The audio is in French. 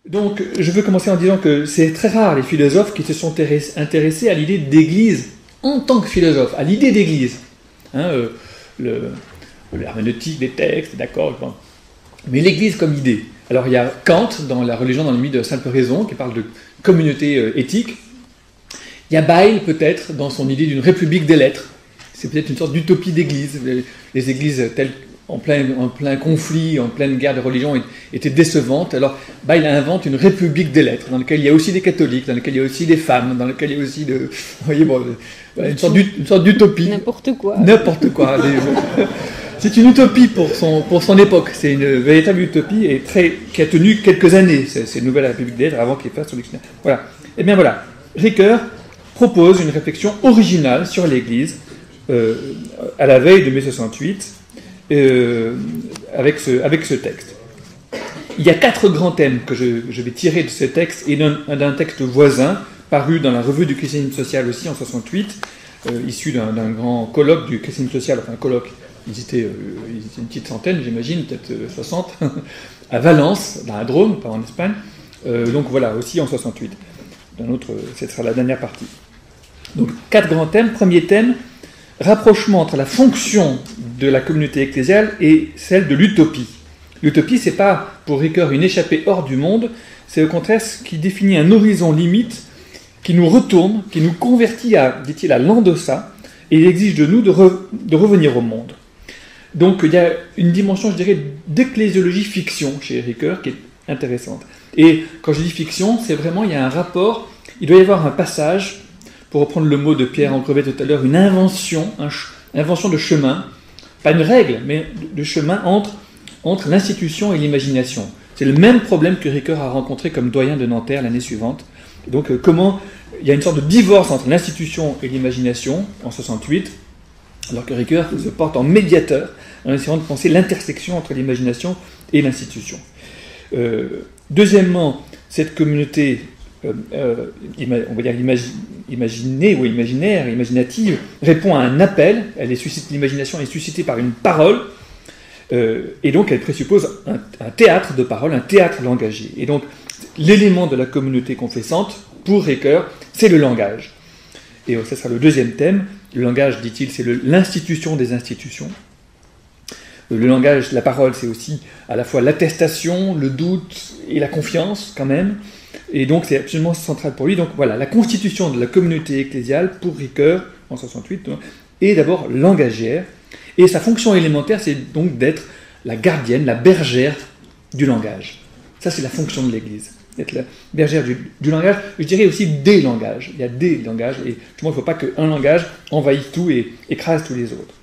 Donc, je veux commencer en disant que c'est très rare les philosophes qui se sont intéressés à l'idée d'Église en tant que philosophe, à l'idée d'Église. Hein, l'herméneutique des textes, d'accord, bon. Mais l'Église comme idée. Alors, il y a Kant dans La religion dans les mythes de la simple raison qui parle de communauté éthique. Il y a Bayle peut-être dans son idée d'une république des lettres. C'est peut-être une sorte d'utopie d'Église. Les églises telles en plein conflit, en pleine guerre de religion, étaient décevantes. Alors, Bayle invente une république des lettres, dans laquelle il y a aussi des catholiques, dans laquelle il y a aussi des femmes, dans laquelle il y a aussi de... Vous voyez, bon, une sorte d'utopie. N'importe quoi. N'importe quoi. C'est une utopie pour son époque. C'est une véritable utopie et qui a tenu quelques années, ces nouvelles républiques des lettres, avant qu'il fasse son dictionnaire. Voilà. Et bien voilà, Ricoeur propose une réflexion originale sur l'Église à la veille de mai 68, avec ce texte. Il y a 4 grands thèmes que je vais tirer de ce texte et d'un texte voisin, paru dans la revue du christianisme social aussi en 68, issu d'un grand colloque du christianisme social, enfin un colloque, ils étaient une petite centaine, j'imagine, peut-être 60, à Valence, dans la Drôme, pas en Espagne, donc voilà, aussi en 68. Ce sera la dernière partie. Donc 4 grands thèmes. Premier thème, rapprochement entre la fonction de la communauté ecclésiale et celle de l'utopie. L'utopie, c'est pas pour Ricoeur une échappée hors du monde, c'est au contraire ce qui définit un horizon limite qui nous retourne, qui nous convertit à, dit-il, à l'endossa, et il exige de nous de revenir au monde. Donc il y a une dimension, je dirais, d'ecclésiologie fiction chez Ricoeur qui est intéressante. Et quand je dis fiction, c'est vraiment, il y a un rapport, il doit y avoir un passage, pour reprendre le mot de Pierre Ancrevet tout à l'heure, une invention de chemin, pas une règle, mais de chemin entre l'institution et l'imagination. C'est le même problème que Ricoeur a rencontré comme doyen de Nanterre l'année suivante. Et donc comment il y a une sorte de divorce entre l'institution et l'imagination en 68, alors que Ricoeur se porte en médiateur en essayant de penser l'intersection entre l'imagination et l'institution. Deuxièmement, cette communauté, on va dire imaginée ou imaginaire, imaginative, répond à un appel, l'imagination est suscitée par une parole, et donc elle présuppose un théâtre de parole, un théâtre langagé. Et donc l'élément de la communauté confessante, pour Ricoeur, c'est le langage. Et ça sera le deuxième thème. Le langage, dit-il, c'est l'institution des institutions. Le langage, la parole, c'est aussi à la fois l'attestation, le doute et la confiance, quand même. Et donc, c'est absolument central pour lui. Donc, voilà, la constitution de la communauté ecclésiale, pour Ricoeur, en 68, est d'abord langagère. Et sa fonction élémentaire, c'est donc d'être la gardienne, la bergère du langage. Ça, c'est la fonction de l'Église. Être la bergère du langage, je dirais aussi des langages. Il y a des langages, et il ne faut pas qu'un langage envahisse tout et écrase tous les autres.